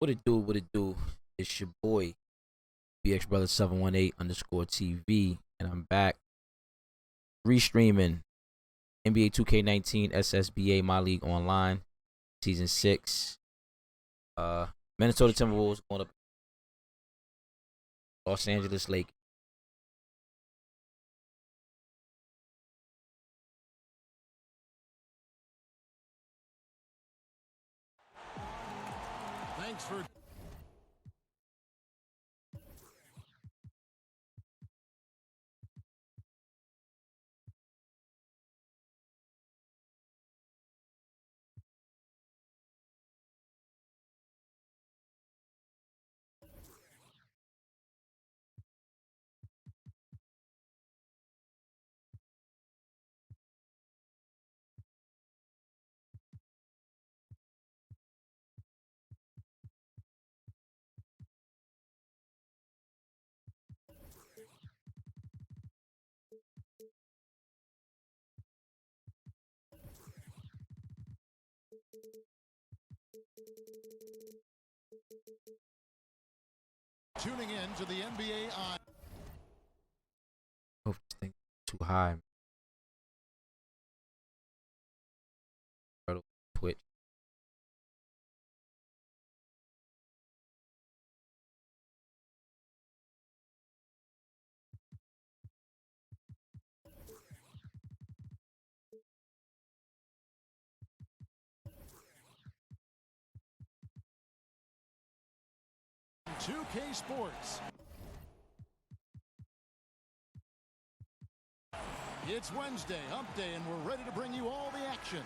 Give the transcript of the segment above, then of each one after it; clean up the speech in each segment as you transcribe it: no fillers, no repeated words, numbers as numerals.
What it do? What it do? It's your boy BX Brother 718 underscore TV, and I'm back restreaming NBA 2K19 SSBA My League Online Season 6. Minnesota Timberwolves going up Los Angeles Lakers. Thanks for tuning in to the NBA on. Hope this thing too high. Twitch. $2K Sports. It's Wednesday, hump day, and we're ready to bring you all the action.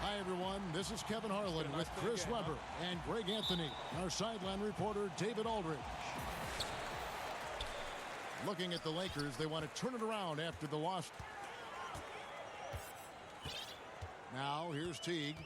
Hi, everyone. This is Kevin Harlan with Chris Webber and Greg Anthony, our sideline reporter, David Aldridge. Looking at the Lakers, they want to turn it around after the loss. Now, here's Teague.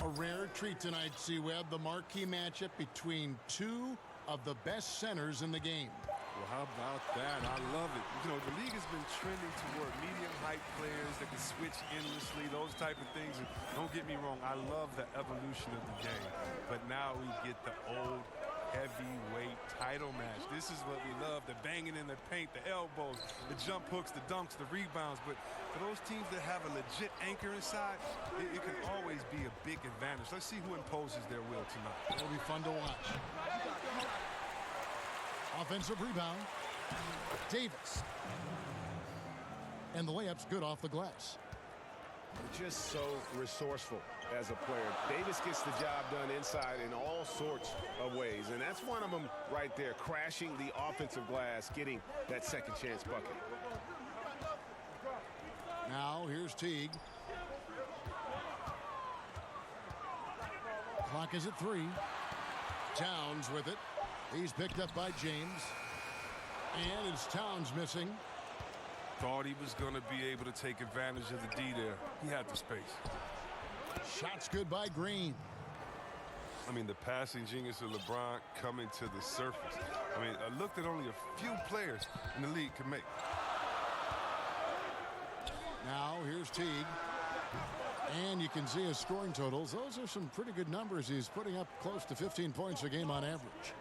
A rare treat tonight, C-Web, the marquee matchup between two of the best centers in the game. Well, how about that? I love it. You know, the league has been trending toward medium height players that can switch endlessly, those type of things. And don't get me wrong, I love the evolution of the game. But now we get the old heavyweight title match. This is what we love, the banging in the paint, the elbows, the jump hooks, the dunks, the rebounds. But for those teams that have a legit anchor inside, it can always be a big advantage. Let's see who imposes their will tonight. It'll be fun to watch. Offensive rebound. Davis. And the layup's good off the glass. Just so resourceful as a player. Davis gets the job done inside in all sorts of ways, and that's one of them right there, crashing the offensive glass, getting that second chance bucket. Now here's Teague. Clock is at 3. Towns with it. He's picked up by James. And it's Towns missing. Thought he was going to be able to take advantage of the D there. He had the space. Shots good by Green. I mean, the passing genius of LeBron coming to the surface. I mean, a look that only a few players in the league can make. Now here's Teague. And you can see his scoring totals. Those are some pretty good numbers. He's putting up close to 15 points a game on average.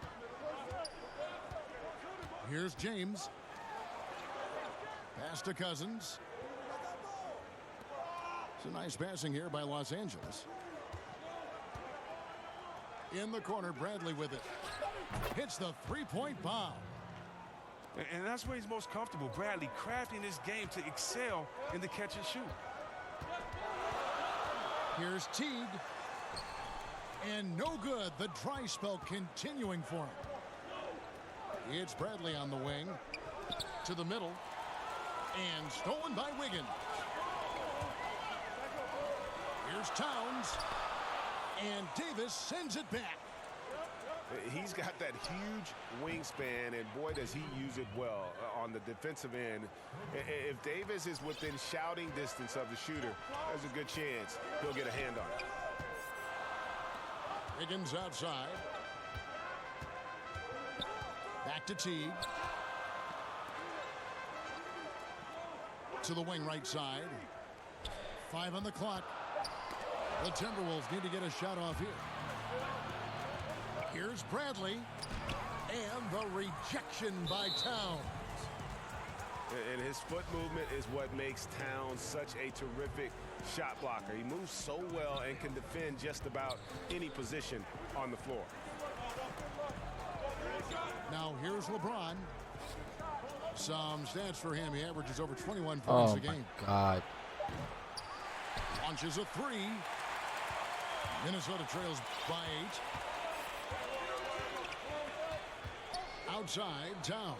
Here's James. Pass to Cousins. It's a nice passing here by Los Angeles. In the corner, Bradley with it. Hits the three-point bomb. And that's where he's most comfortable. Bradley crafting his game to excel in the catch and shoot. Here's Teague. And no good. The dry spell continuing for him. It's Bradley on the wing. To the middle. And stolen by Wiggins. Here's Towns. And Davis sends it back. He's got that huge wingspan, and boy, does he use it well on the defensive end. If Davis is within shouting distance of the shooter, there's a good chance he'll get a hand on it. Wiggins outside. Back to Teague. To the wing right side. 5 on the clock. The Timberwolves need to get a shot off here. Here's Bradley. And the rejection by Towns. And his foot movement is what makes Towns such a terrific shot blocker. He moves so well and can defend just about any position on the floor. Now here's LeBron. Some stats for him. He averages over 21 points a game. Oh, my God. Launches a three. Minnesota trails by 8. Outside, Towns.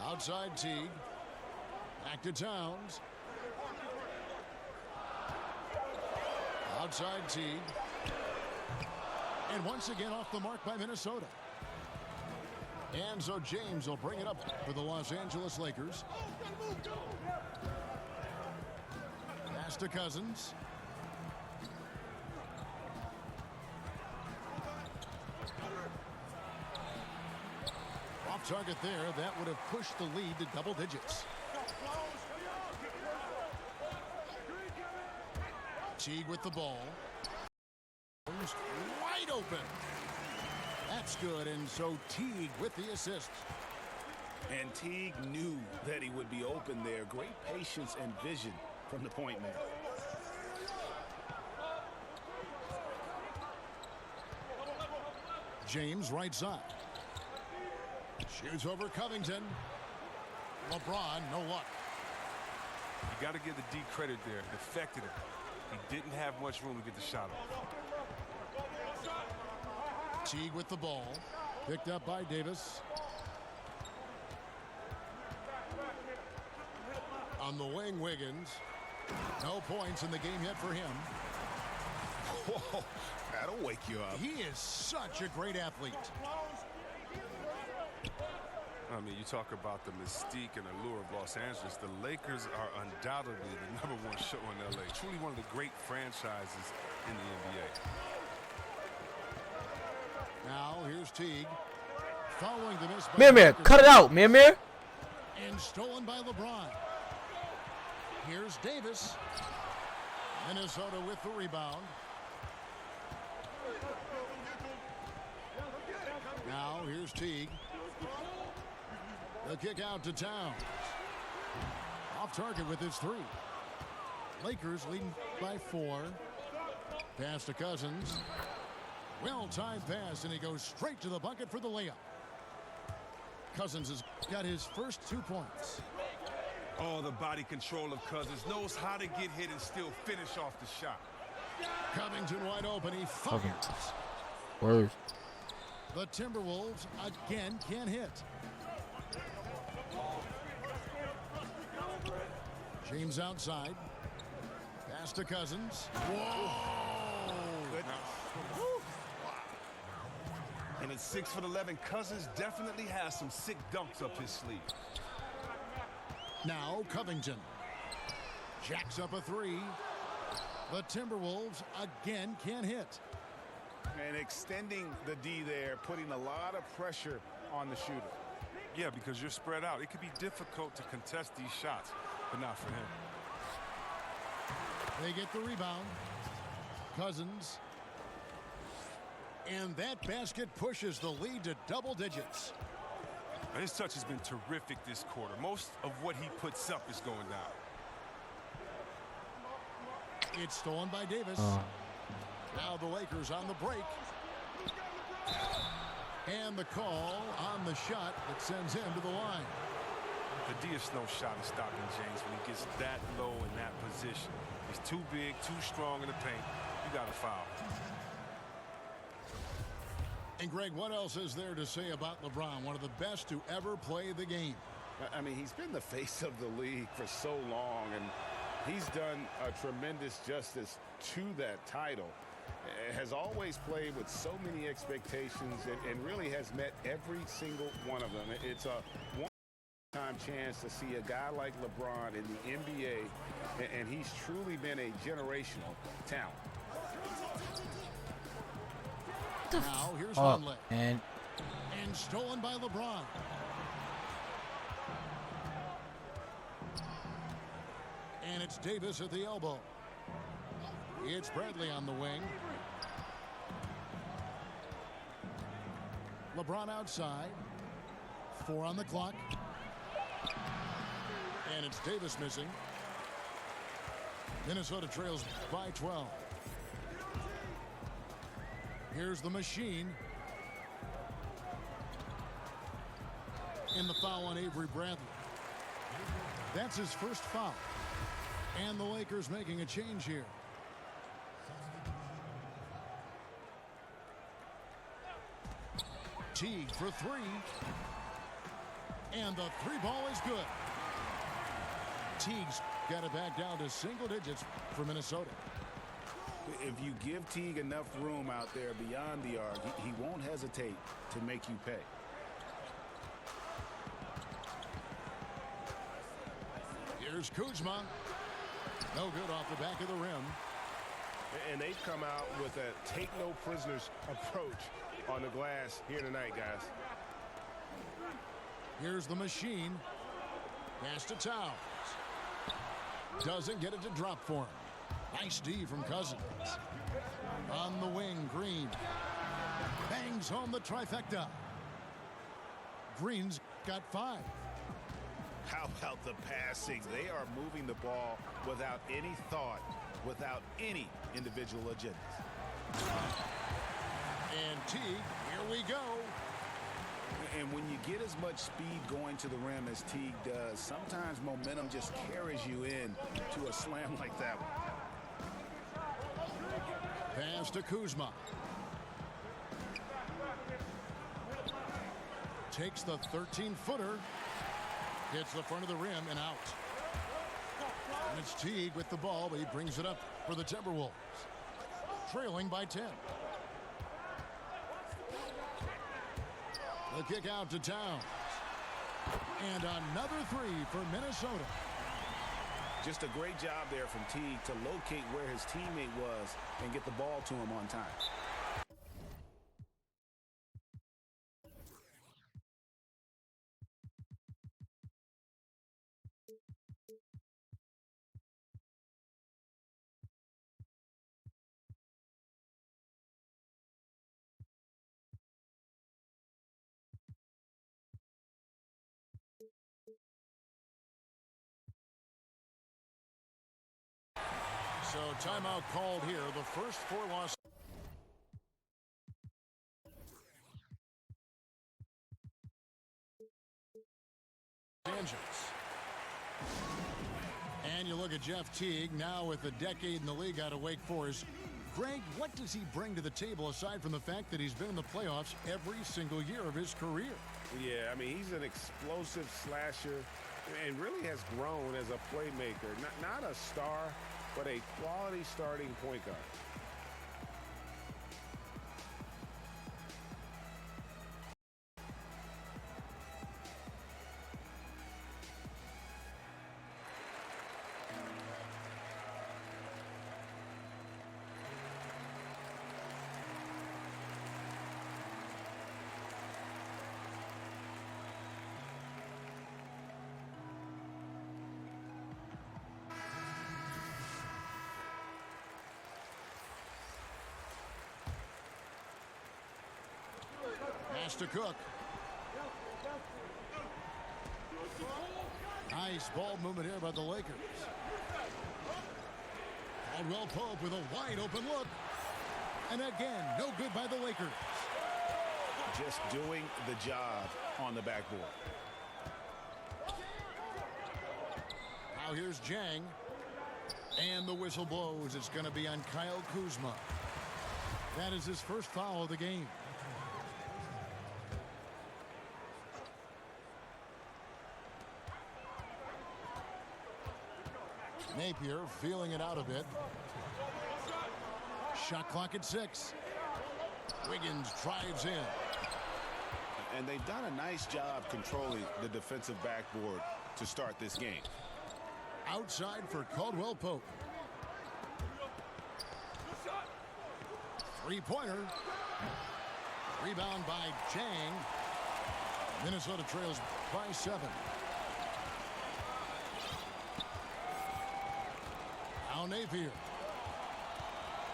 Outside, Teague. Back to Towns. Outside, Teague. And once again off the mark by Minnesota. And so James will bring it up for the Los Angeles Lakers. Pass to Cousins. Off target there. That would have pushed the lead to double digits. Teague with the ball. Wide open. That's good, and so Teague with the assist. And Teague knew that he would be open there. Great patience and vision from the point man. James right side. Shoots over Covington. LeBron, no luck. You got to give the D credit there. It affected him. He didn't have much room to get the shot off. Teague with the ball. Picked up by Davis. On the wing, Wiggins. No points in the game yet for him. Whoa, that'll wake you up. He is such a great athlete. I mean, you talk about the mystique and allure of Los Angeles. The Lakers are undoubtedly the #1 show in L.A. Truly one of the great franchises in the NBA. Now, here's Teague. Following the miss by Mir, cut it out, Mir. And stolen by LeBron. Here's Davis. Minnesota with the rebound. Now, here's Teague. The kick out to Towns. Off target with his three. Lakers leading by 4. Pass to Cousins. Well-timed pass, and he goes straight to the bucket for the layup. Cousins has got his first 2 points. Oh, the body control of Cousins. Knows how to get hit and still finish off the shot. Covington wide open. He fires. Word. The Timberwolves again can't hit. James outside. Pass to Cousins. Whoa! And at 6'11", Cousins definitely has some sick dunks up his sleeve. Now Covington. Jacks up a 3. The Timberwolves again can't hit. And extending the D there, putting a lot of pressure on the shooter. Yeah, because you're spread out. It could be difficult to contest these shots, but not for him. They get the rebound. Cousins. And that basket pushes the lead to double digits. Now, his touch has been terrific this quarter. Most of what he puts up is going down. It's stolen by Davis. Now the Lakers on the break. And the call on the shot that sends him to the line. The D is no shot at stopping James when he gets that low in that position. He's too big, too strong in the paint. You got to foul. And Greg, what else is there to say about LeBron? One of the best to ever play the game. I mean, he's been the face of the league for so long, and he's done a tremendous justice to that title. Has always played with so many expectations and really has met every single one of them. It's a one-time chance to see a guy like LeBron in the NBA, and he's truly been a generational talent. Now here's Hunley. And stolen by LeBron. It's Davis at the elbow. It's Bradley on the wing. LeBron outside. 4 on the clock. And it's Davis missing. Minnesota trails by 12. Here's the machine. In the foul on Avery Bradley. That's his first foul. And the Lakers making a change here. Teague for 3. And the 3 ball is good. Teague's got it back down to single digits for Minnesota. If you give Teague enough room out there beyond the arc, he won't hesitate to make you pay. Here's Kuzma. No good off the back of the rim. And they've come out with a take-no-prisoners approach on the glass here tonight, guys. Here's the machine. Pass to Towns. Doesn't get it to drop for him. Nice D from Cousins. On the wing, Green. Bangs home the trifecta. Green's got 5. How about the passing? They are moving the ball without any thought, without any individual agendas. And Teague, here we go. And when you get as much speed going to the rim as Teague does, sometimes momentum just carries you in to a slam like that one. Pass to Kuzma. Takes the 13-footer. Hits the front of the rim and out. And it's Teague with the ball, but he brings it up for the Timberwolves. Trailing by 10. The kick out to Towns. And another 3 for Minnesota. Just a great job there from Teague to locate where his teammate was and get the ball to him on time. So timeout called here. The first 4 Los Angeles. And you look at Jeff Teague now with a decade in the league out of Wake Forest. Greg, what does he bring to the table aside from the fact that he's been in the playoffs every single year of his career? Yeah, I mean, he's an explosive slasher and really has grown as a playmaker. Not a star, but a quality starting point guard. Pass to Cook. Nice ball movement here by the Lakers. Caldwell Pope with a wide open look. And again, no good by the Lakers. Just doing the job on the backboard. Now here's Jang. And the whistle blows. It's going to be on Kyle Kuzma. That is his first foul of the game. Napier feeling it out a bit. Shot clock at 6. Wiggins drives in. And they've done a nice job controlling the defensive backboard to start this game. Outside for Caldwell Pope. 3-pointer. Rebound by Jang. Minnesota trails by 7. Napier.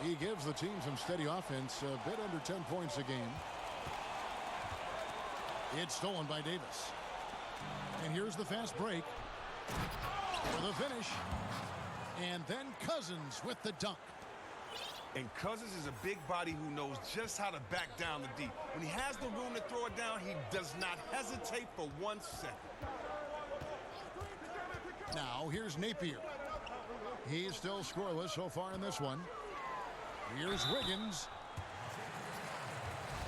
He gives the team some steady offense, a bit under 10 points a game. It's stolen by Davis. And here's the fast break for the finish. And then Cousins with the dunk. And Cousins is a big body who knows just how to back down the D. When he has the room to throw it down, he does not hesitate for 1 second. Now here's Napier. He's still scoreless so far in this one. Here's Wiggins.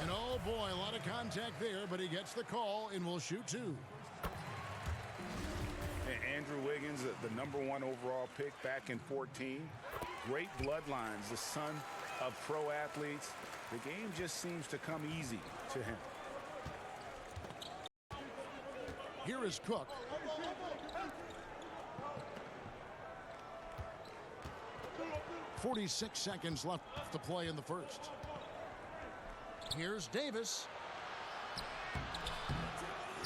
And oh boy, a lot of contact there, but he gets the call and will shoot two. Andrew Wiggins, the #1 overall pick back in 14. Great bloodlines, the son of pro athletes. The game just seems to come easy to him. Here is Cook. .46 seconds left to play in the first. Here's Davis.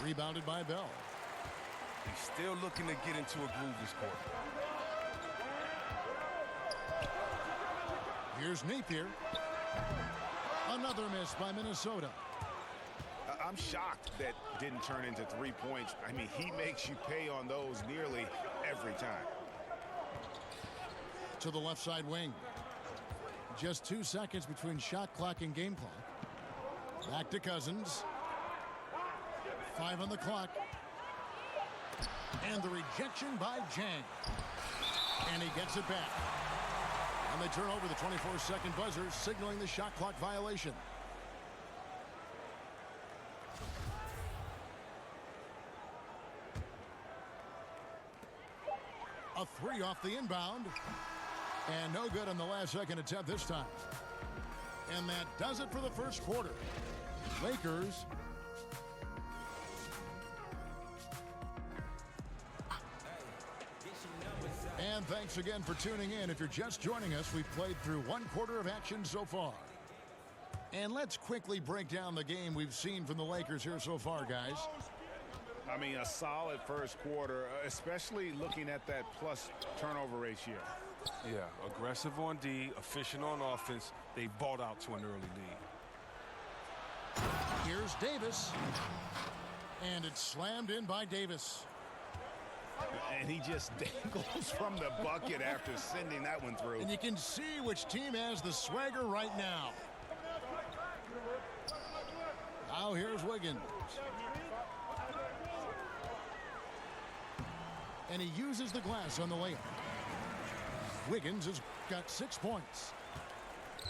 Rebounded by Bell. He's still looking to get into a groove this quarter. Here's Napier. Another miss by Minnesota. I'm shocked that didn't turn into 3 points. I mean, he makes you pay on those nearly every time. To the left side wing. Just 2 seconds between shot clock and game clock. Back to Cousins. 5 on the clock. And the rejection by Jang. And he gets it back. And they turn over the 24-second buzzer, signaling the shot clock violation. A 3 off the inbound. And no good on the last second attempt this time. And that does it for the first quarter. Lakers. And thanks again for tuning in. If you're just joining us, we've played through 1 quarter of action so far. And let's quickly break down the game we've seen from the Lakers here so far, guys. I mean, a solid first quarter, especially looking at that plus turnover ratio. Yeah, aggressive on D, efficient on offense. They balled out to an early lead. Here's Davis. And it's slammed in by Davis. And he just dangles from the bucket after sending that one through. And you can see which team has the swagger right now. Now here's Wiggins. And he uses the glass on the layup. Wiggins has got 6 points.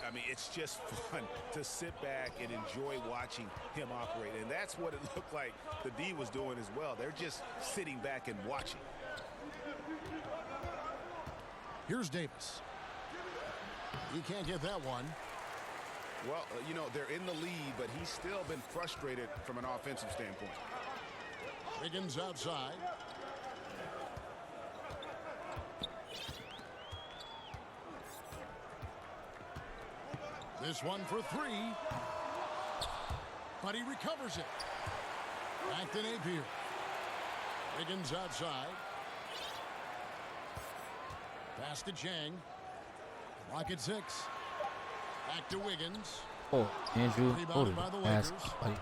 I mean, it's just fun to sit back and enjoy watching him operate. And that's what it looked like the D was doing as well. They're just sitting back and watching. Here's Davis. He can't get that one. Well, you know, they're in the lead, but he's still been frustrated from an offensive standpoint. Wiggins outside. This one for 3. But he recovers it. Back to Napier. Wiggins outside. Pass to Chang. Clock at 6. Back to Wiggins. Oh, Andrew. Rebounded by the Lakers. Buddy.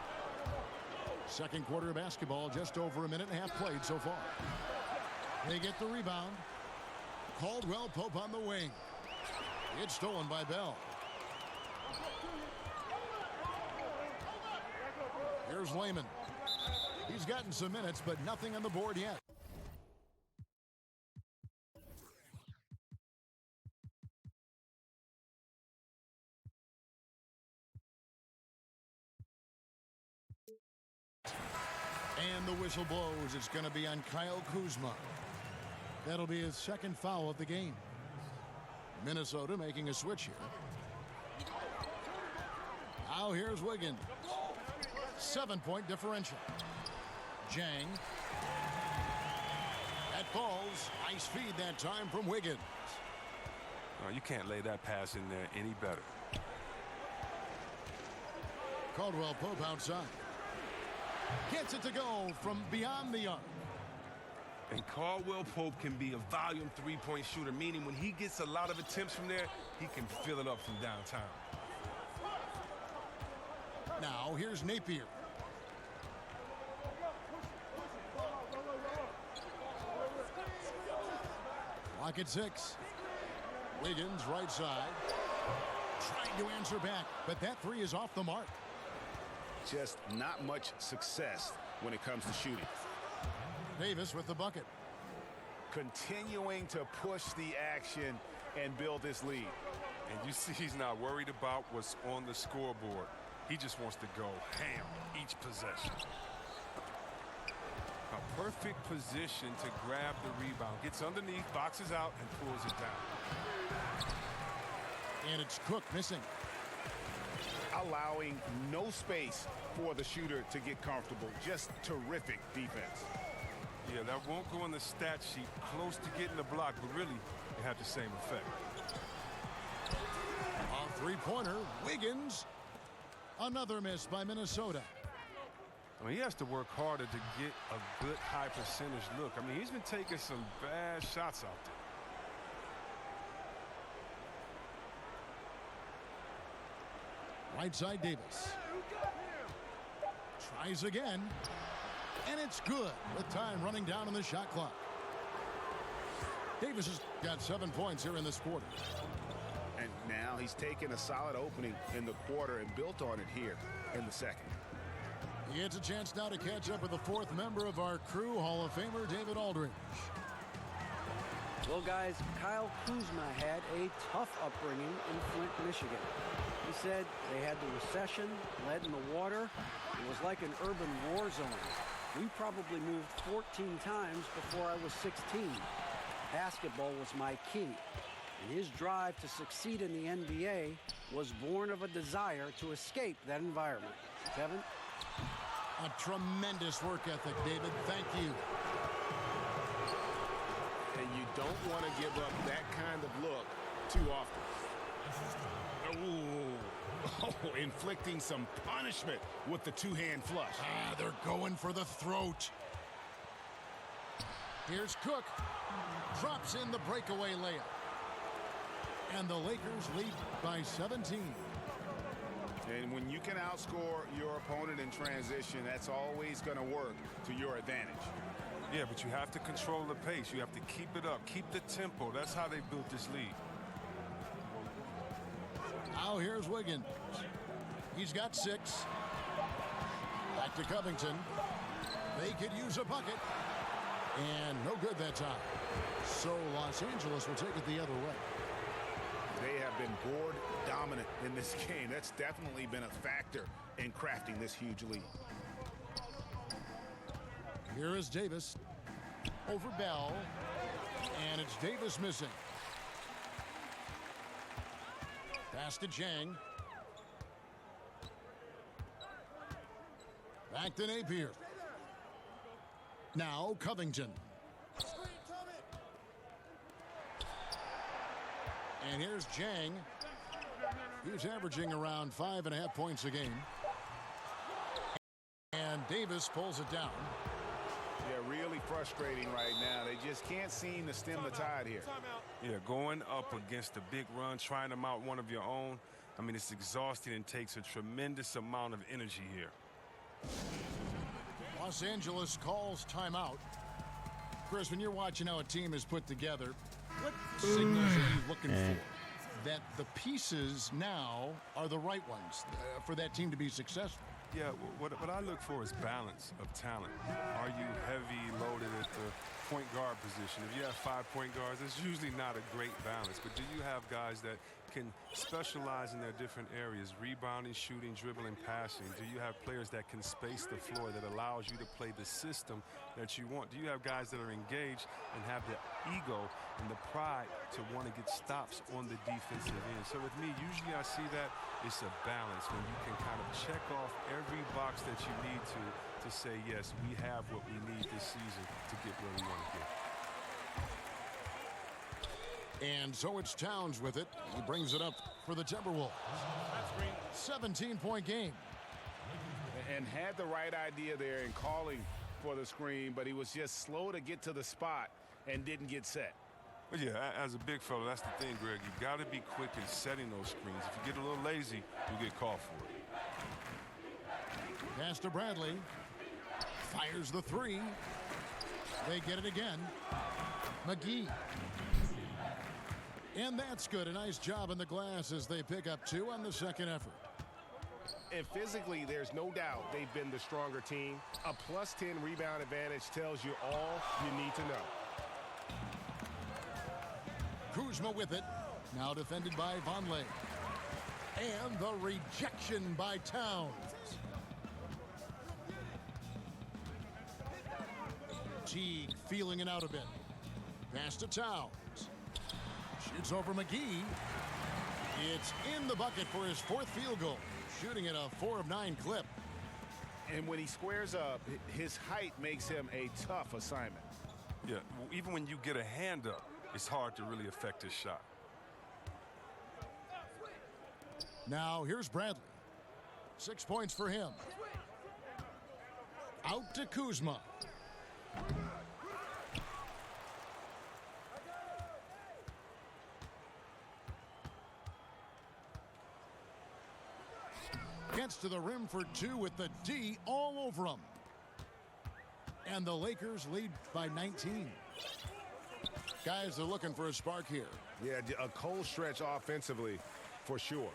Second quarter of basketball, just over a minute and a half played so far. They get the rebound. Caldwell Pope on the wing. It's stolen by Bell. Here's Layman. He's gotten some minutes, but nothing on the board yet. And the whistle blows. It's going to be on Kyle Kuzma. That'll be his second foul of the game. Minnesota making a switch here. Now here's Wiggins. 7-point differential. Jang. That falls. Nice feed that time from Wiggins. You can't lay that pass in there any better. Caldwell Pope outside. Gets it to go from beyond the arc. And Caldwell Pope can be a volume three-point shooter, meaning when he gets a lot of attempts from there, he can fill it up from downtown. Now here's Napier. Clock at 6. Wiggins right side. Trying to answer back, but that three is off the mark. Just not much success when it comes to shooting. Davis with the bucket. Continuing to push the action and build this lead. And you see he's not worried about what's on the scoreboard. He just wants to go ham each possession. A perfect position to grab the rebound. Gets underneath, boxes out, and pulls it down. And it's Cook missing. Allowing no space for the shooter to get comfortable. Just terrific defense. Yeah, that won't go on the stat sheet. Close to getting the block, but really, it had the same effect. A three-pointer, Wiggins. Another miss by Minnesota. I mean, he has to work harder to get a good high percentage look. I mean, he's been taking some bad shots out there. Right side Davis. Tries again. And it's good with time running down on the shot clock. Davis has got 7 points here in this quarter. And now he's taken a solid opening in the quarter and built on it here in the second. He gets a chance now to catch up with the fourth member of our crew, Hall of Famer David Aldridge. Well, guys, Kyle Kuzma had a tough upbringing in Flint, Michigan. He said they had the recession, lead in the water. It was like an urban war zone. We probably moved 14 times before I was 16. Basketball was my key. And his drive to succeed in the NBA was born of a desire to escape that environment. Kevin? A tremendous work ethic, David. Thank you. And you don't want to give up that kind of look too often. Oh, inflicting some punishment with the two-hand flush. They're going for the throat. Here's Cook. Drops in the breakaway layup. And the Lakers lead by 17. And when you can outscore your opponent in transition, that's always going to work to your advantage. Yeah, but you have to control the pace. You have to keep it up, keep the tempo. That's how they built this lead. Now here's Wiggins. He's got 6. Back to Covington. They could use a bucket. And no good that time. So Los Angeles will take it the other way. They have been board dominant in this game. That's definitely been a factor in crafting this huge lead. Here is Davis. Over Bell. And it's Davis missing. Pass to Chang. Back to Napier. Now Covington. And here's Chang. He's averaging around 5.5 points a game. And Davis pulls it down. Yeah, really frustrating right now. They just can't seem to stem the tide here. Yeah, going up against a big run, trying to mount one of your own. I mean, it's exhausting and takes a tremendous amount of energy here. Los Angeles calls timeout. Chris, when you're watching how a team is put together, what signals are you looking for? That the pieces now are the right ones for that team to be successful. Yeah, what I look for is balance of talent. Are you heavy loaded at the point guard position? If you have 5 point guards, it's usually not a great balance. But do you have guys that can specialize in their different areas, rebounding, shooting, dribbling, passing? Do you have players that can space the floor that allows you to play the system that you want? Do you have guys that are engaged and have the ego and the pride to want to get stops on the defensive end? So with me, usually I see that it's a balance when you can kind of check off every box that you need to say, yes, we have what we need this season to get where we want to get. And so it's Towns with it. He brings it up for the Timberwolves. 17-point game. And had the right idea there in calling for the screen, but he was just slow to get to the spot and didn't get set. But yeah, as a big fella, that's the thing, Greg. You got to be quick in setting those screens. If you get a little lazy, you get called for it. Pass to Bradley. Fires the three. They get it again. McGee. And that's good. A nice job in the glass as they pick up 2 on the second effort. And physically, there's no doubt they've been the stronger team. A plus 10 rebound advantage tells you all you need to know. Kuzma with it. Now defended by Vonleh. And the rejection by Towns. Teague feeling it out a bit. Pass to Towns. Shoots over McGee. It's in the bucket for his 4th field goal. Shooting at a 4 of 9 clip. And when he squares up, his height makes him a tough assignment. Yeah, well, even when you get a hand up, it's hard to really affect his shot. Now here's Bradley. 6 points for him. Out to Kuzma. Gets to the rim for 2 with the D all over him. And the Lakers lead by 19. Guys, they're looking for a spark here. Yeah, a cold stretch offensively for sure.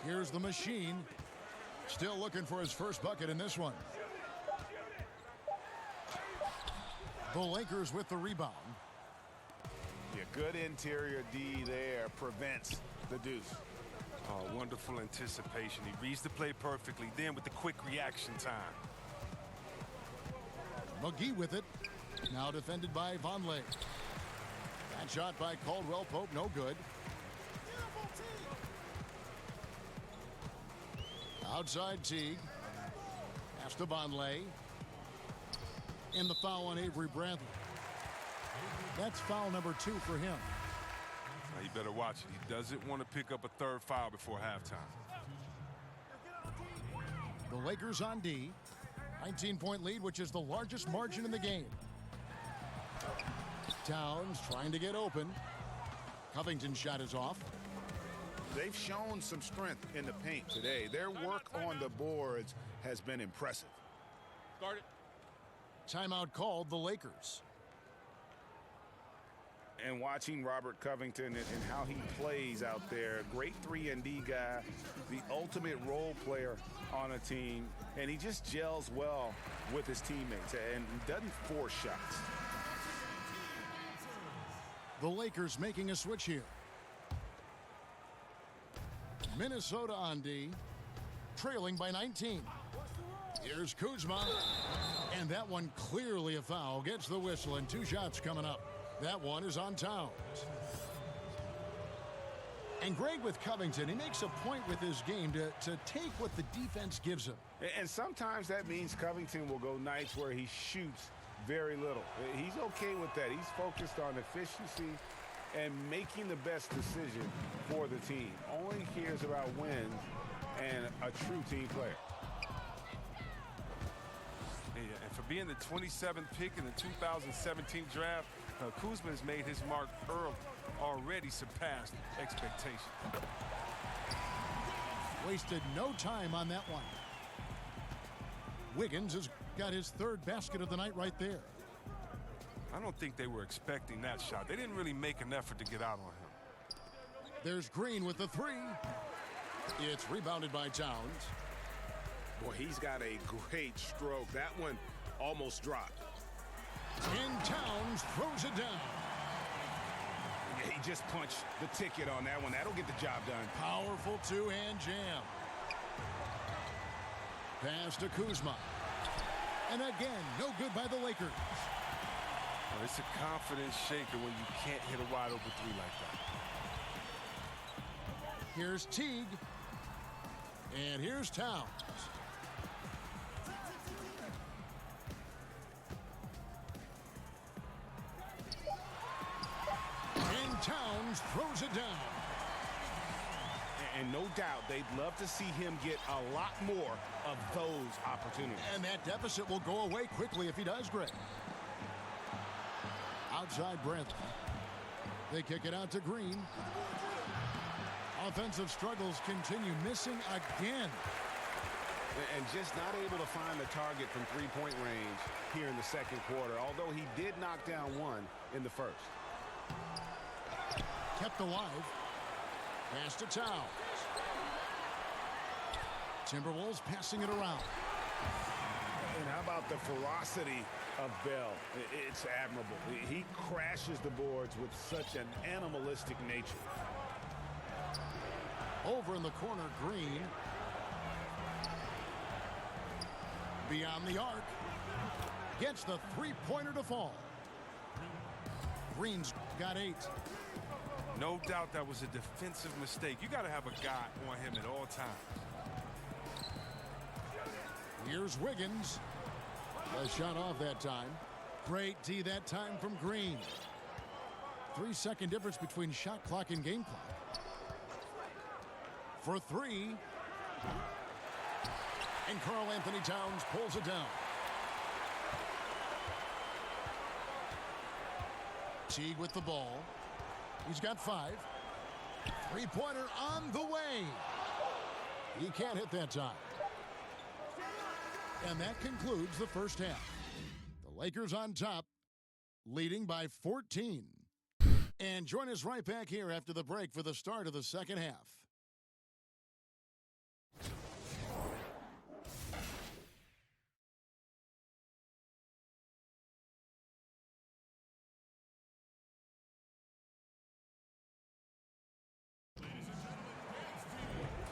Here's the machine. Still looking for his first bucket in this one. The Lakers with the rebound. Yeah, good interior D there prevents the deuce. Oh, wonderful anticipation. He reads the play perfectly. Then with the quick reaction time. McGee with it. Now defended by Vonleh. That shot by Caldwell Pope, no good. Outside Teague. Pass to Vonleh. And the foul on Avery Bradley. That's foul number 2 for him. Now, you better watch it. He doesn't want to pick up a 3rd foul before halftime. The Lakers on D. 19-point lead, which is the largest margin in the game. Towns trying to get open. Covington's shot is off. They've shown some strength in the paint today. Their work on the boards has been impressive. Start it. Timeout called the Lakers. And watching Robert Covington and how he plays out there, great 3-and-D guy, the ultimate role player on a team, and he just gels well with his teammates and doesn't force shots. The Lakers making a switch here. Minnesota on D, trailing by 19. Here's Kuzma, and that one clearly a foul. Gets the whistle, and 2 shots coming up. That one is on Towns. And Greg, with Covington, he makes a point with his game to take what the defense gives him. And sometimes that means Covington will go nights where he shoots very little. He's okay with that. He's focused on efficiency and making the best decision for the team. Only cares about wins and a true team player. Yeah, and for being the 27th pick in the 2017 draft, Kuzma has made his mark early, already surpassed expectations. Wasted no time on that one. Wiggins has got his 3rd basket of the night right there. I don't think they were expecting that shot. They didn't really make an effort to get out on him. There's Green with the 3. It's rebounded by Towns. Boy, he's got a great stroke. That one almost dropped. And Towns throws it down. Yeah, he just punched the ticket on that one. That'll get the job done. Powerful 2-hand jam. Pass to Kuzma. And again, no good by the Lakers. Well, it's a confidence shaker when you can't hit a wide open 3 like that. Here's Teague. And here's Towns. And Towns throws it down. And no doubt they'd love to see him get a lot more of those opportunities. And that deficit will go away quickly if he does, Greg. Outside Bradley. They kick it out to Green. Offensive struggles continue, missing again. And just not able to find the target from three-point range here in the second quarter, although he did knock down one in the first. Kept alive. Pass to Towns. Timberwolves passing it around. And how about the ferocity of Bell? It's admirable. He crashes the boards with such an animalistic nature. Over in the corner, Green. Beyond the arc. Gets the three-pointer to fall. Green's got 8. No doubt that was a defensive mistake. You got to have a guy on him at all times. Here's Wiggins. A shot off that time. Great D that time from Green. 3-second difference between shot clock and game clock. For 3. And Karl Anthony Towns pulls it down. Teague with the ball. He's got 5. Three-pointer on the way. He can't hit that time. And that concludes the first half. The Lakers on top, leading by 14. And join us right back here after the break for the start of the second half.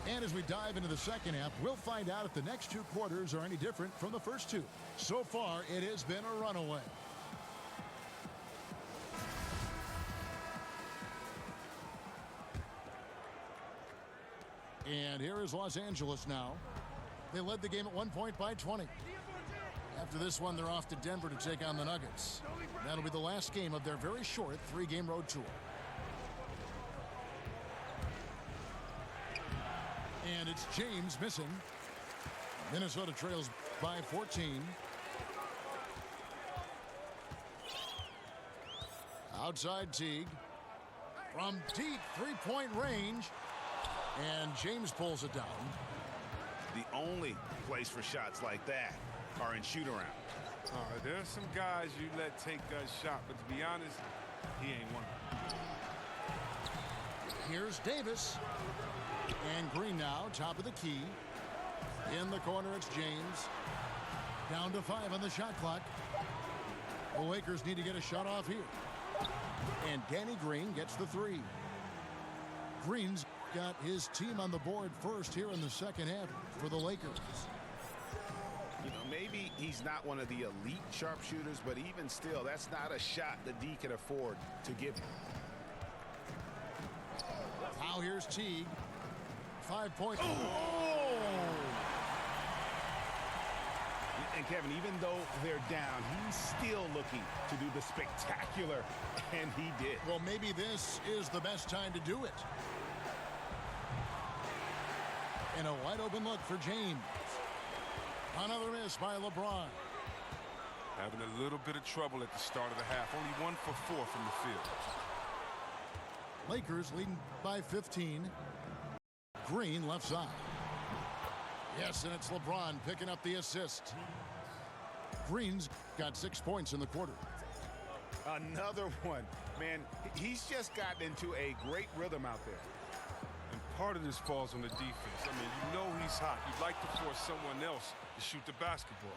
And as we dive into the second half, we'll find out if the next 2 quarters are any different from the first 2. So far, it has been a runaway. And here is Los Angeles now. They led the game at one point by 20. After this one, they're off to Denver to take on the Nuggets. That'll be the last game of their very short 3-game road tour. And it's James missing. Minnesota trails by 14. Outside Teague. From deep 3-point range. And James pulls it down. The only place for shots like that are in shoot-around. There's some guys you let take that shot, but to be honest, he ain't one of them. Here's Davis. And Green now, top of the key. In the corner, it's James. Down to 5 on the shot clock. The Lakers need to get a shot off here. And Danny Green gets the 3. Green's got his team on the board first here in the second half for the Lakers. You know, maybe he's not one of the elite sharpshooters, but even still, that's not a shot that D can afford to give him. Now here's Teague. 5 points. Oh! And Kevin, even though they're down, he's still looking to do the spectacular, and he did. Well, maybe this is the best time to do it. And a wide open look for James. Another miss by LeBron. Having a little bit of trouble at the start of the half. Only 1 for 4 from the field. Lakers leading by 15. Green left side. Yes, and it's LeBron picking up the assist. Green's got 6 points in the quarter. Another one. Man, he's just gotten into a great rhythm out there. And part of this falls on the defense. I mean, you know he's hot. You'd like to force someone else to shoot the basketball.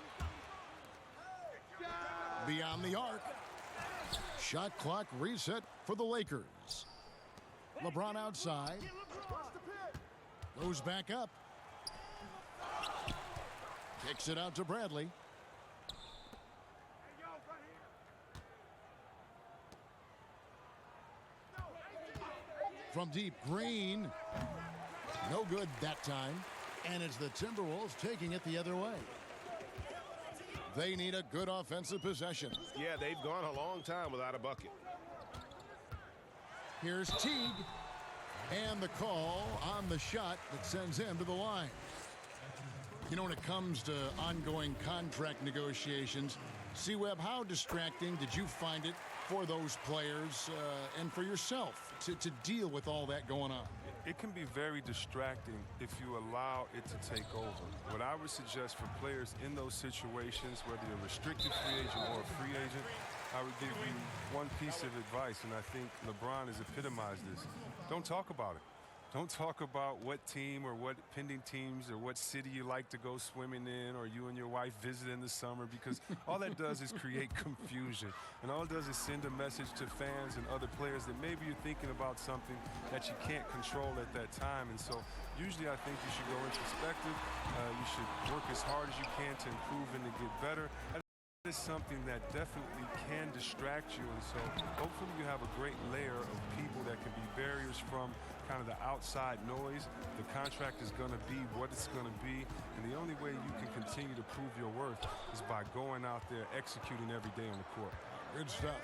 Beyond the arc. Shot clock reset for the Lakers. LeBron outside. Goes back up. Kicks it out to Bradley. From deep, Green. No good that time. And it's the Timberwolves taking it the other way. They need a good offensive possession. Yeah, they've gone a long time without a bucket. Here's Teague. And the call on the shot that sends him to the line. You know, when it comes to ongoing contract negotiations, C-Web, how distracting did you find it for those players and for yourself to deal with all that going on? It can be very distracting if you allow it to take over. What I would suggest for players in those situations, whether you're a restricted free agent or a free agent, I would give you one piece of advice, and I think LeBron has epitomized this. Don't talk about it. Don't talk about what team or what pending teams or what city you like to go swimming in or you and your wife visit in the summer, because all that does is create confusion. And all it does is send a message to fans and other players that maybe you're thinking about something that you can't control at that time. And so usually I think you should go introspective. You should work as hard as you can to improve and to get better. Is something that definitely can distract you, and so hopefully you have a great layer of people that can be barriers from kind of the outside noise. The contract is going to be what it's going to be, and the only way you can continue to prove your worth is by going out there executing every day on the court. Good stuff.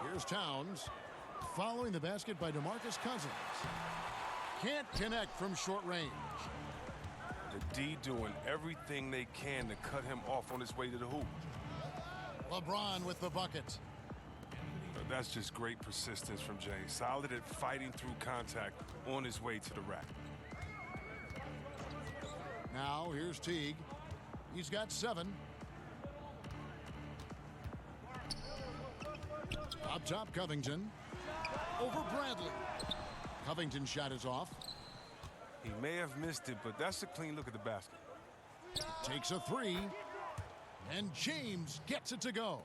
Here's Towns following the basket by DeMarcus Cousins. Can't connect from short range. The D doing everything they can to cut him off on his way to the hoop. LeBron with the bucket. That's just great persistence from Jay. Solid at fighting through contact on his way to the rack. Now here's Teague. He's got 7. Up top, Covington. Over Bradley. Covington's shot is off. He may have missed it, but that's a clean look at the basket. Takes a 3. And James gets it to go.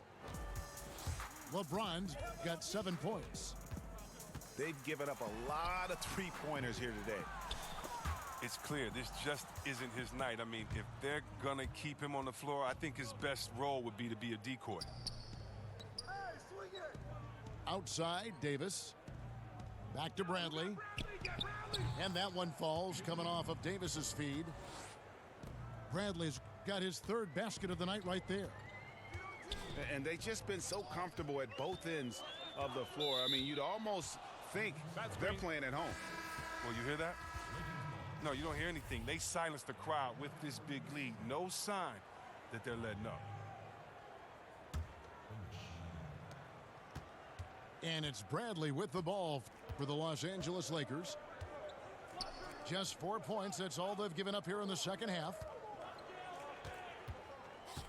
LeBron's got 7 points. They've given up a lot of three-pointers here today. It's clear this just isn't his night. I mean, if they're going to keep him on the floor, I think his best role would be to be a decoy. Outside, Davis. Back to Bradley. And that one falls, coming off of Davis's feed. Bradley's got his 3rd basket of the night right there. And they've just been so comfortable at both ends of the floor. I mean, you'd almost think they're playing at home. Well, you hear that? No, you don't hear anything. They silence the crowd with this big lead. No sign that they're letting up. And it's Bradley with the ball for the Los Angeles Lakers. Just 4 points. That's all they've given up here in the second half.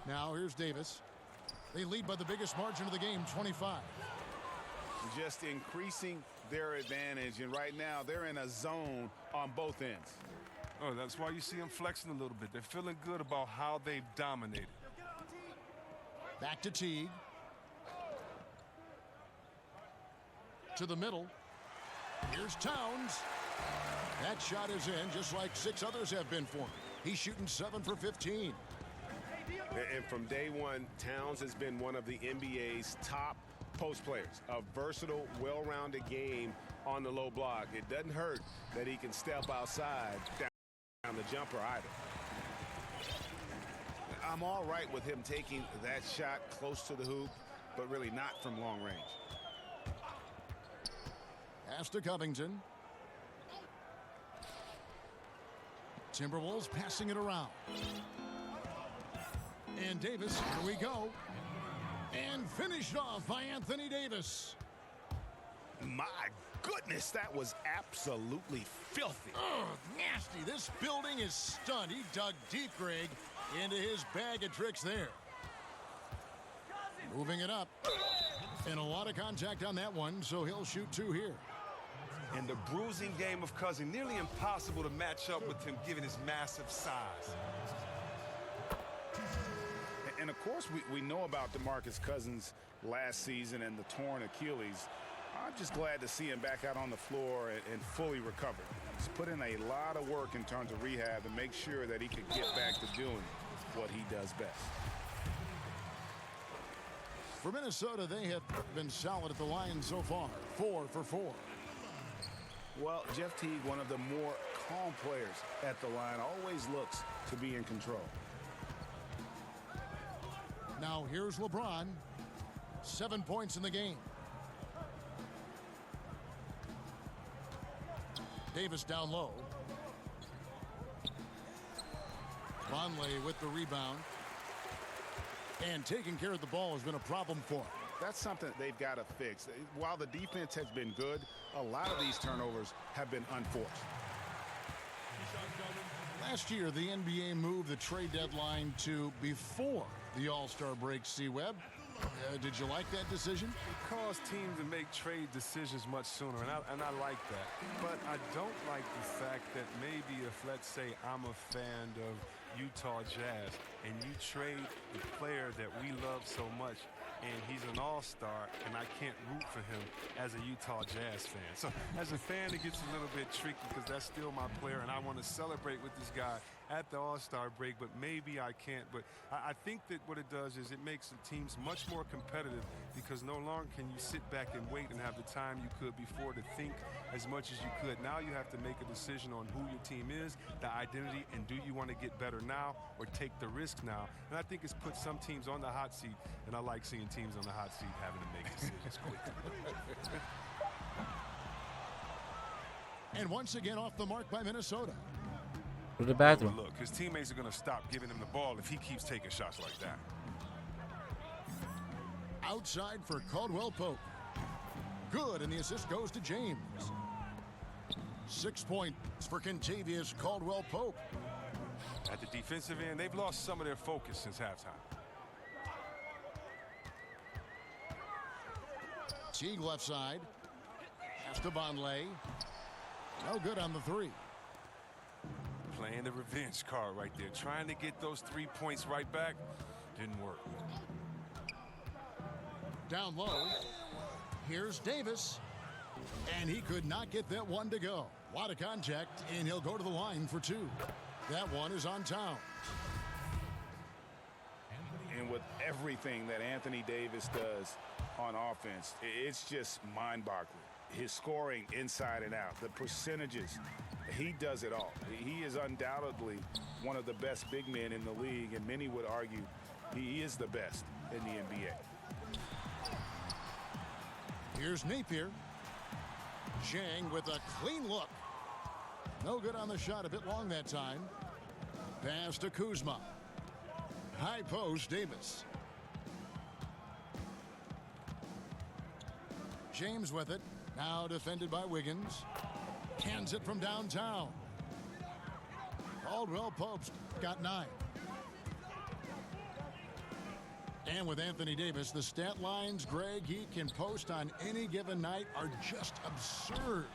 Now here's Davis. They lead by the biggest margin of the game, 25. Just increasing their advantage, and right now they're in a zone on both ends. Oh, that's why you see them flexing a little bit. They're feeling good about how they've dominated. Back to Teague. To the middle. Here's Towns. That shot is in, just like 6 others have been for him. He's shooting 7 for 15. And from day one, Towns has been one of the NBA's top post players. A versatile, well-rounded game on the low block. It doesn't hurt that he can step outside down the jumper either. I'm all right with him taking that shot close to the hoop, but really not from long range. Pass to Covington. Timberwolves passing it around. And Davis, here we go. And finished off by Anthony Davis. My goodness, that was absolutely filthy. Oh, nasty. This building is stunned. He dug deep, Greg, into his bag of tricks there. Moving it up. And a lot of contact on that one, so he'll shoot 2 here. And the bruising game of Cousins, nearly impossible to match up with him given his massive size. And of course, we know about DeMarcus Cousins last season and the torn Achilles. I'm just glad to see him back out on the floor and fully recovered. He's put in a lot of work in terms of rehab to make sure that he can get back to doing what he does best. For Minnesota, they have been solid at the line so far. 4 for 4. Well, Jeff Teague, one of the more calm players at the line, always looks to be in control. Now here's LeBron. 7 points in the game. Davis down low. Vonleh with the rebound. And taking care of the ball has been a problem for him. That's something they've got to fix. While the defense has been good, a lot of these turnovers have been unforced. Last year, the NBA moved the trade deadline to before the All-Star break, C-Web. Did you like that decision? It caused teams to make trade decisions much sooner, and I like that. But I don't like the fact that maybe if, let's say, I'm a fan of Utah Jazz, and you trade the player that we love so much, and he's an all-star, and I can't root for him as a Utah Jazz fan. So as a fan, it gets a little bit tricky because that's still my player, and I want to celebrate with this guy at the all-star break, but maybe I can't. But I think that what it does is it makes the teams much more competitive because no longer can you sit back and wait and have the time you could before to think as much as you could. Now you have to make a decision on who your team is, the identity, and do you want to get better now or take the risk now? And I think it's put some teams on the hot seat, and I like seeing teams on the hot seat having to make decisions quickly. And once again off the mark by Minnesota. Go to the bathroom. Look, his teammates are going to stop giving him the ball if he keeps taking shots like that. Outside for Caldwell Pope. Good, and the assist goes to James. 6 points for Kentavious Caldwell Pope. At the defensive end, they've lost some of their focus since halftime. Teague left side. Pass to Vonleh. No good on the three. Playing the revenge card right there. Trying to get those 3 points right back. Didn't work. Down low. Here's Davis. And he could not get that one to go. A lot of contact, and he'll go to the line for two. That one is on Towns. And with everything that Anthony Davis does on offense, it's just mind-boggling. His scoring inside and out, the percentages, he does it all. He is undoubtedly one of the best big men in the league, and many would argue he is the best in the NBA. Here's Napier. Zhang with a clean look. No good on the shot, a bit long that time. Pass to Kuzma. High post, Davis. James with it. Now defended by Wiggins. Hands it from downtown. Caldwell Pope's got 9. And with Anthony Davis, the stat lines, Greg, he can post on any given night are just absurd.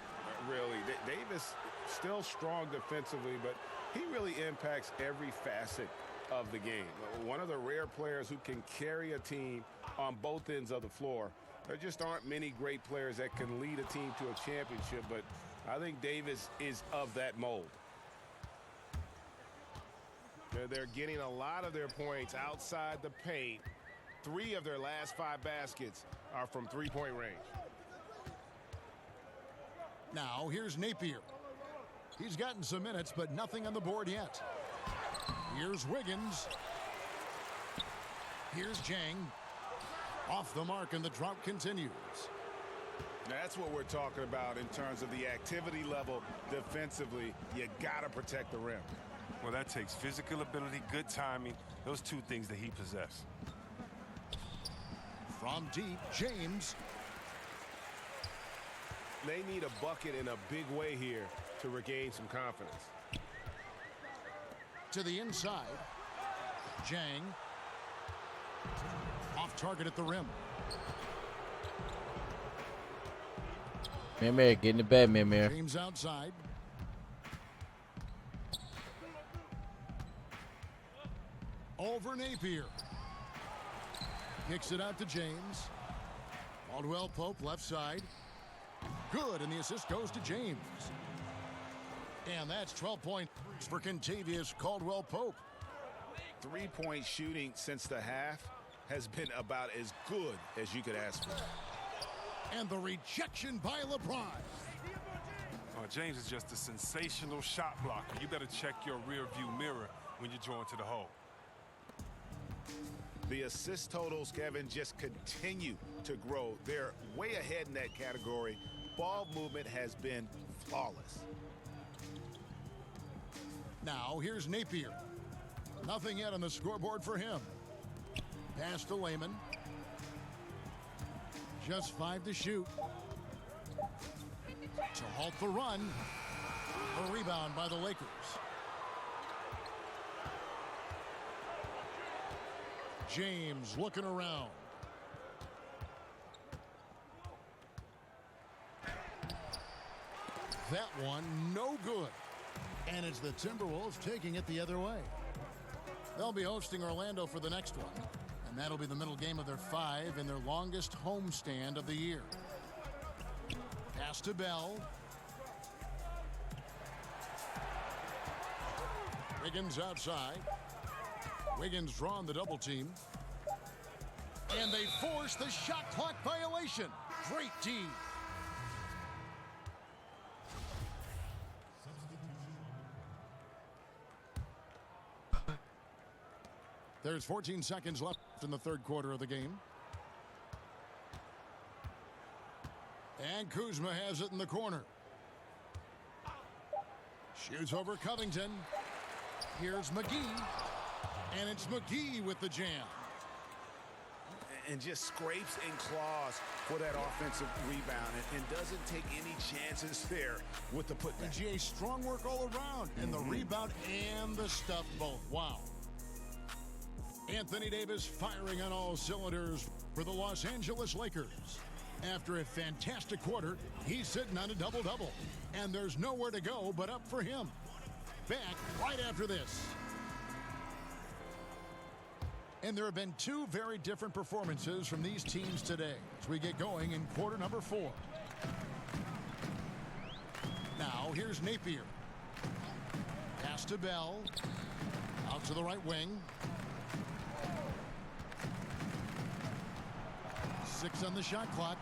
Really, Davis still strong defensively, but he really impacts every facet of the game. One of the rare players who can carry a team on both ends of the floor. There just aren't many great players that can lead a team to a championship, but I think Davis is of that mold. They're getting a lot of their points outside the paint. 3 of their last 5 baskets are from three-point range. Now here's Napier. He's gotten some minutes, but nothing on the board yet. Here's Wiggins. Here's Zhang. Off the mark, and the drought continues. That's what we're talking about in terms of the activity level defensively. You got to protect the rim. Well, that takes physical ability, good timing, those 2 things that he possesses. From deep, James. They need a bucket in a big way here to regain some confidence. To the inside. Zhang. Off target at the rim. Mimir, get in the bed, Mimir. James outside. Over Napier. Kicks it out to James. Caldwell Pope left side. Good, and the assist goes to James. And that's 12 points for Kentavious Caldwell Pope. 3-point shooting since the half has been about as good as you could ask for. And the rejection by LeBron. James is just a sensational shot blocker. You better check your rear view mirror when you're drawn to the hole. The assist totals, Kevin, just continue to grow. They're way ahead in that category. Ball movement has been flawless. Now here's Napier. Nothing yet on the scoreboard for him. Pass to Lehman. Just 5 to shoot. To halt the run. A rebound by the Lakers. James looking around. That one no good. And it's the Timberwolves taking it the other way. They'll be hosting Orlando for the next one. And that'll be the middle game of their 5 in their longest homestand of the year. Pass to Bell. Wiggins outside. Wiggins drawn the double team. And they force the shot clock violation. Great D. There's 14 seconds left in the third quarter of the game. And Kuzma has it in the corner. Shoots over Covington. Here's McGee. And it's McGee with the jam. And just scrapes and claws for that offensive rebound and doesn't take any chances there with the putback. PGA strong work all around. And the rebound and the stuff both. Wow. Anthony Davis firing on all cylinders for the Los Angeles Lakers. After a fantastic quarter, he's sitting on a double-double. And there's nowhere to go but up for him. Back right after this. And there have been 2 very different performances from these teams today as we get going in quarter number 4. Now here's Napier. Pass to Bell. Out to the right wing. 6 on the shot clock.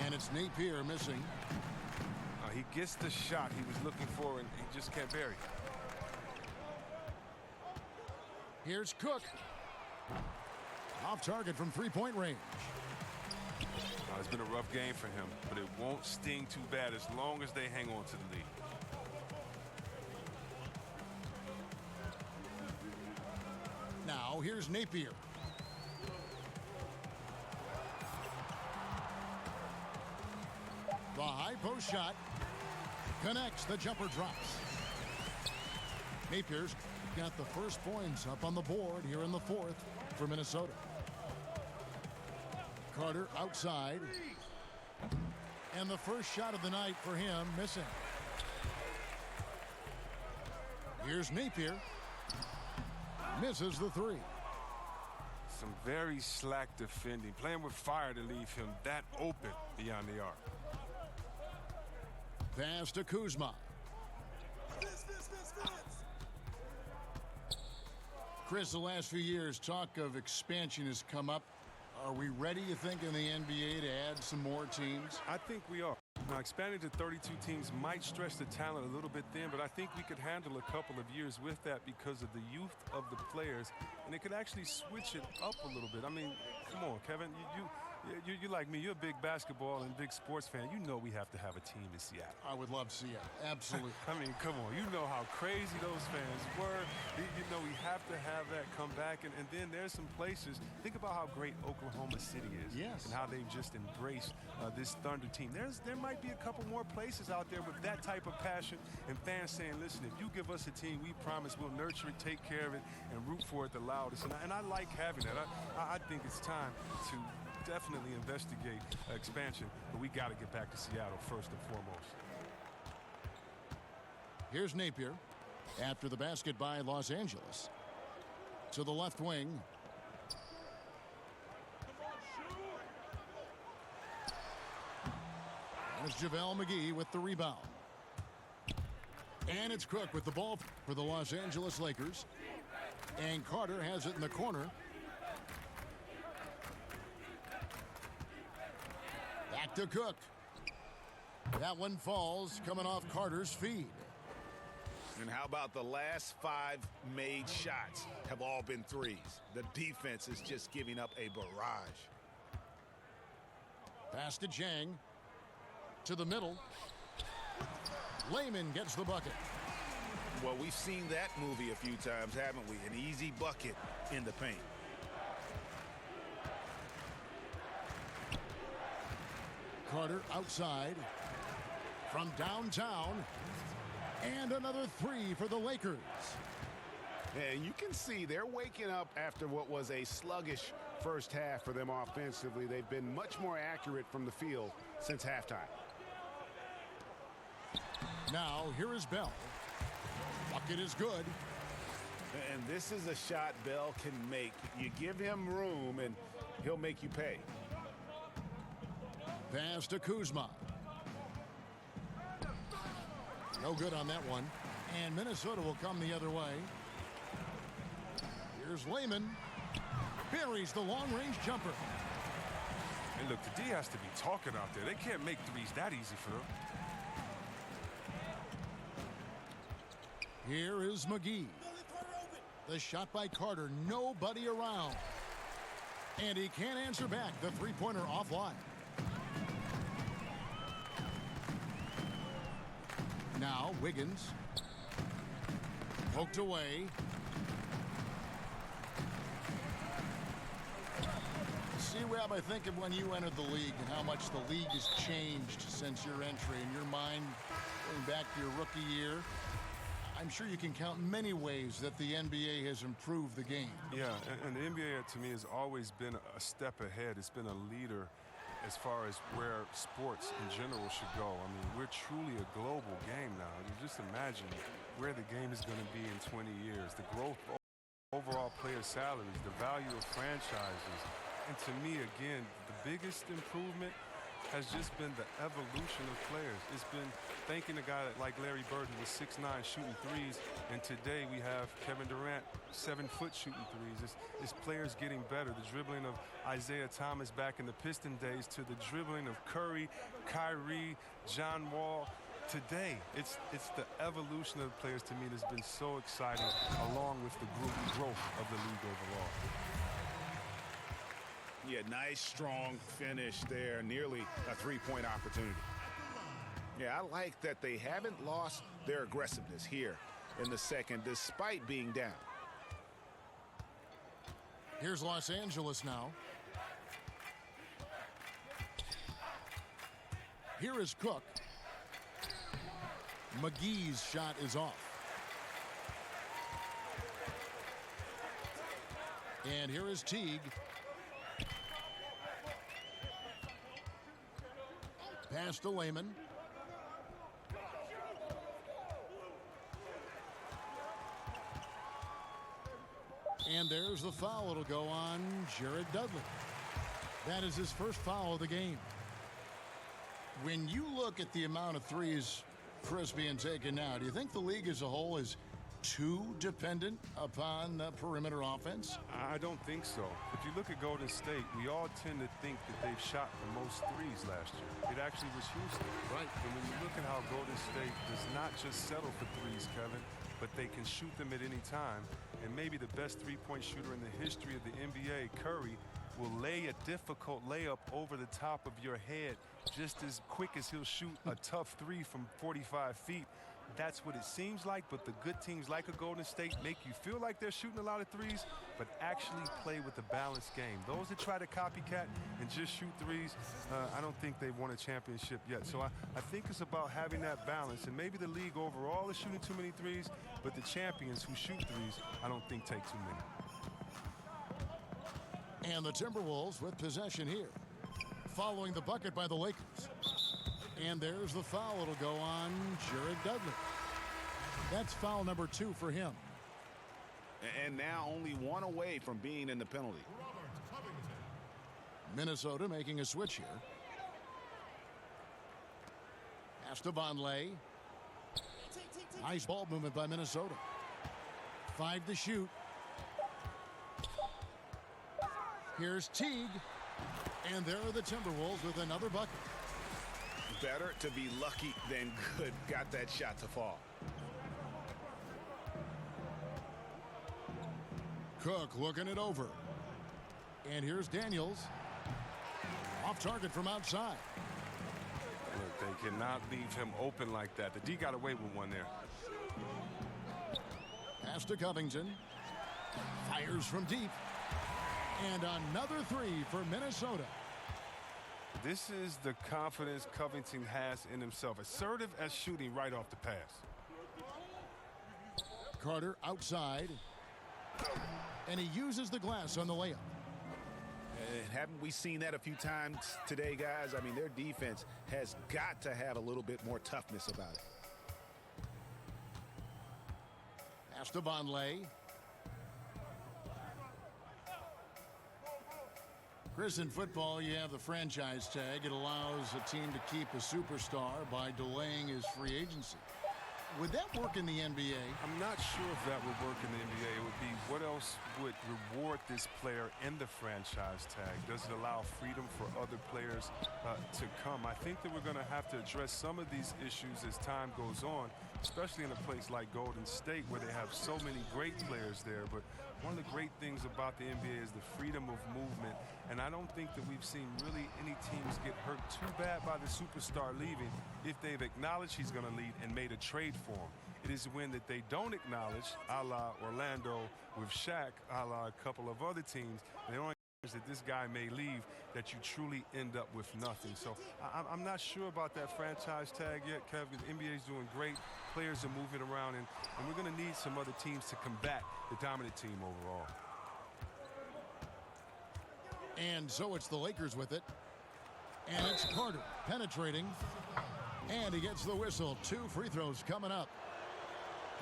And it's Napier missing. He gets the shot he was looking for, and he just can't bury it. Here's Cook. Off target from three-point range. It's been a rough game for him, but it won't sting too bad as long as they hang on to the lead. Now here's Napier. The high post shot connects. The jumper drops. Napier's got the first points up on the board here in the 4th for Minnesota. Carter outside. And the first shot of the night for him missing. Here's Napier. Misses the 3. Some very slack defending, playing with fire to leave him that open beyond the arc. Pass to Kuzma. Chris, the last few years, talk of expansion has come up. Are we ready, you think, in the NBA to add some more teams? I think we are. Now, expanding to 32 teams might stretch the talent a little bit thin, but I think we could handle a couple of years with that because of the youth of the players, and it could actually switch it up a little bit. I mean, come on, Kevin, you like me. You're a big basketball and big sports fan. You know we have to have a team in Seattle. I would love Seattle. Absolutely. I mean, come on. You know how crazy those fans were. You know we have to have that come back. And then there's some places. Think about how great Oklahoma City is. Yes. And how they've just embraced this Thunder team. There might be a couple more places out there with that type of passion and fans saying, listen, if you give us a team, we promise we'll nurture it, take care of it, and root for it the loudest. And I like having that. I think it's time to definitely investigate expansion, but we got to get back to Seattle first and foremost. Here's Napier after the basket by Los Angeles. To the left wing. And it's JaVale McGee with the rebound. And it's Cook with the ball for the Los Angeles Lakers. And Carter has it in the corner. Back to Cook. That one falls coming off Carter's feed. And how about the last 5 made shots have all been threes? The defense is just giving up a barrage. Pass to Jang. To the middle. Lehman gets the bucket. Well, we've seen that movie a few times, haven't we? An easy bucket in the paint. Carter outside from downtown. And another three for the Lakers. And you can see they're waking up after what was a sluggish first half for them offensively. They've been much more accurate from the field since halftime. Now, here is Bell. Bucket is good. And this is a shot Bell can make. You give him room, and he'll make you pay. Pass to Kuzma. No good on that one. And Minnesota will come the other way. Here's Layman. Buries the long-range jumper. And look, the D has to be talking out there. They can't make threes that easy for them. Here is McGee. The shot by Carter. Nobody around. And he can't answer back. The three-pointer offline. Now, Wiggins. Poked away. See, Rob, I think of when you entered the league and how much the league has changed since your entry. In your mind, going back to your rookie year, I'm sure you can count many ways that the NBA has improved the game. Yeah, and the NBA, to me, has always been a step ahead. It's been a leader as far as where sports in general should go. I mean, we're truly a global game now. You just imagine where the game is going to be in 20 years, the growth of overall player salaries, the value of franchises. And to me, again, the biggest improvement has just been the evolution of players. It's been thanking a guy like Larry Bird, who was 6'9", shooting threes, and today we have Kevin Durant, 7-foot shooting threes. It's players getting better. The dribbling of Isaiah Thomas back in the Piston days to the dribbling of Curry, Kyrie, John Wall. Today, it's the evolution of the players, to me, that's been so exciting, along with the growth of the league overall. Yeah, nice, strong finish there. Nearly a three-point opportunity. Yeah, I like that they haven't lost their aggressiveness here in the second, despite being down. Here's Los Angeles now. Here is Cook. McGee's shot is off. And here is Teague. Pass to Layman. And there's the foul. It'll go on Jared Dudley. That is his first foul of the game. When you look at the amount of threes Chris being taken now, do you think the league as a whole is too dependent upon the perimeter offense? I don't think so. If you look at Golden State, we all tend to think that they've shot the most threes last year. It actually was Houston. Right. And when you look at how Golden State does not just settle for threes, Kevin, but they can shoot them at any time. And maybe the best three-point shooter in the history of the NBA, Curry, will lay a difficult layup over the top of your head just as quick as he'll shoot a tough three from 45 feet. That's what it seems like, but the good teams like a Golden State make you feel like they're shooting a lot of threes, but actually play with a balanced game. Those that try to copycat and just shoot threes, I don't think they've won a championship yet. So I think it's about having that balance, and maybe the league overall is shooting too many threes, but the champions who shoot threes, I don't think take too many. And the Timberwolves with possession here, following the bucket by the Lakers. And there's the foul. It'll go on Jared Dudley. That's foul number 2 for him. And now only one away from being in the penalty. Minnesota making a switch here. Pass to Vonleh. Nice ball movement by Minnesota. 5 to shoot. Here's Teague. And there are the Timberwolves with another bucket. Better to be lucky than good. Got that shot to fall. Cook looking it over. And here's Daniels. Off target from outside. Look, they cannot leave him open like that. The D got away with one there. Pass to Covington. Fires from deep. And another three for Minnesota. This is the confidence Covington has in himself. Assertive as shooting right off the pass. Carter outside. And he uses the glass on the layup. And haven't we seen that a few times today, guys? I mean, their defense has got to have a little bit more toughness about it. Pass to Vonleh. Chris, in football, you have the franchise tag. It allows a team to keep a superstar by delaying his free agency. Would that work in the NBA? I'm not sure if that would work in the NBA. It would be what else would reward this player in the franchise tag? Does it allow freedom for other players to come? I think that we're going to have to address some of these issues as time goes on, especially in a place like Golden State where they have so many great players there. But one of the great things about the NBA is the freedom of movement. And I don't think that we've seen really any teams get hurt too bad by the superstar leaving if they've acknowledged he's going to leave and made a trade for him. It is when that they don't acknowledge, a la Orlando with Shaq, a la a couple of other teams, they don't acknowledge that this guy may leave, that you truly end up with nothing. So I'm not sure about that franchise tag yet, Kevin. The NBA is doing great. Players are moving around, and we're going to need some other teams to combat the dominant team overall. And so it's the Lakers with it. And it's Carter penetrating. And he gets the whistle. 2 free throws coming up.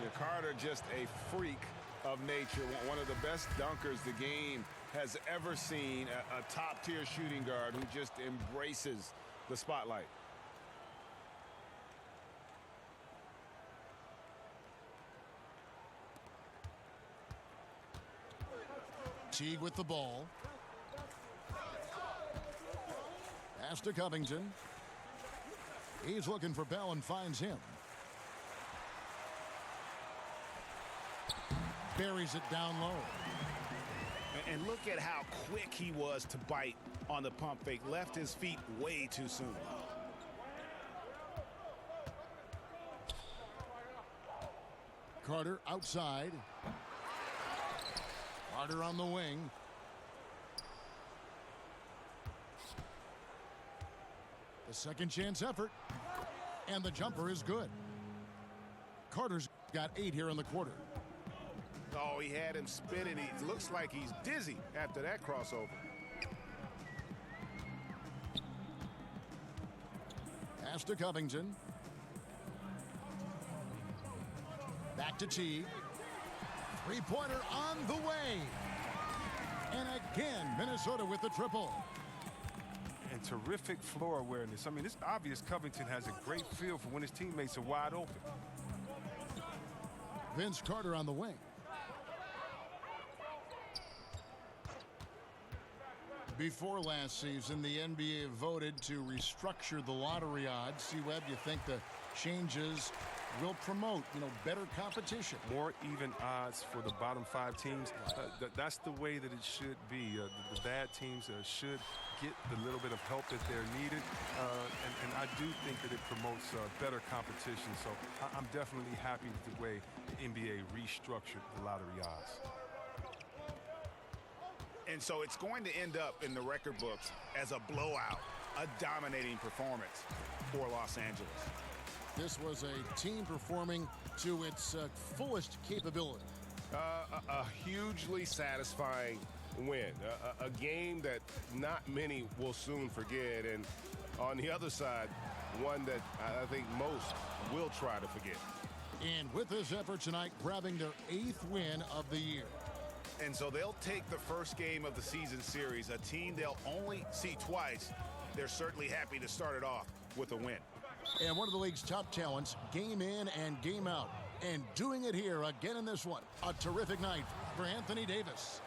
Yeah, Carter just a freak of nature. One of the best dunkers the game has ever seen. A top-tier shooting guard who just embraces the spotlight. Teague with the ball. Pass to Covington. He's looking for Bell and finds him. Buries it down low. And look at how quick he was to bite on the pump fake. Left his feet way too soon. Carter outside. Carter on the wing. The second chance effort. And the jumper is good. Carter's got 8 here in the quarter. Oh, he had him spinning. He looks like he's dizzy after that crossover. Pass to Covington. Back to Teague. Three-pointer on the way. And again, Minnesota with the triple. And terrific floor awareness. I mean, it's obvious Covington has a great feel for when his teammates are wide open. Vince Carter on the wing. Before last season, the NBA voted to restructure the lottery odds. C-Webb, you think the changes will promote, better competition? More even odds for the bottom 5 teams. That's the way that it should be. The bad teams should get the little bit of help that they're needed. And I do think that it promotes better competition. So I'm definitely happy with the way the NBA restructured the lottery odds. And so it's going to end up in the record books as a blowout, a dominating performance for Los Angeles. This was a team performing to its fullest capability. A hugely satisfying win. A game that not many will soon forget. And on the other side, one that I think most will try to forget. And with this effort tonight, grabbing their 8th win of the year. And so they'll take the first game of the season series, a team they'll only see twice. They're certainly happy to start it off with a win. And one of the league's top talents, game in and game out. And doing it here again in this one. A terrific night for Anthony Davis.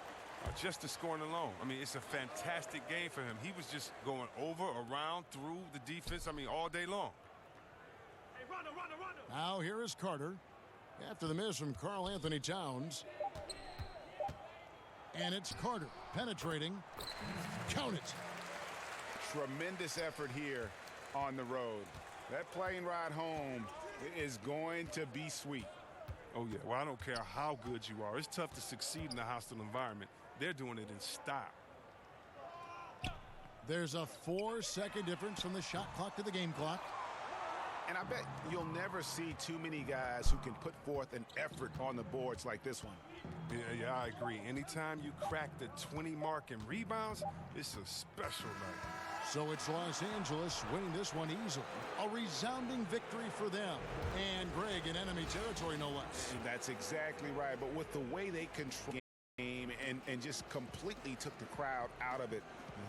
Just the scoring alone. I mean, it's a fantastic game for him. He was just going over, around, through the defense, all day long. Now here is Carter. After the miss from Karl Anthony Towns. And it's Carter penetrating. Count it. Tremendous effort here on the road. That plane ride home is going to be sweet. Oh, yeah. Well, I don't care how good you are. It's tough to succeed in a hostile environment. They're doing it in style. There's a 4-second difference from the shot clock to the game clock. And I bet you'll never see too many guys who can put forth an effort on the boards like this one. Yeah, I agree. Anytime you crack the 20 mark in rebounds, it's a special night. So it's Los Angeles winning this one easily. A resounding victory for them. And Greg in enemy territory, no less. And that's exactly right. But with the way they control the game and just completely took the crowd out of it,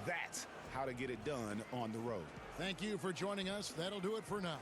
that's how to get it done on the road. Thank you for joining us. That'll do it for now.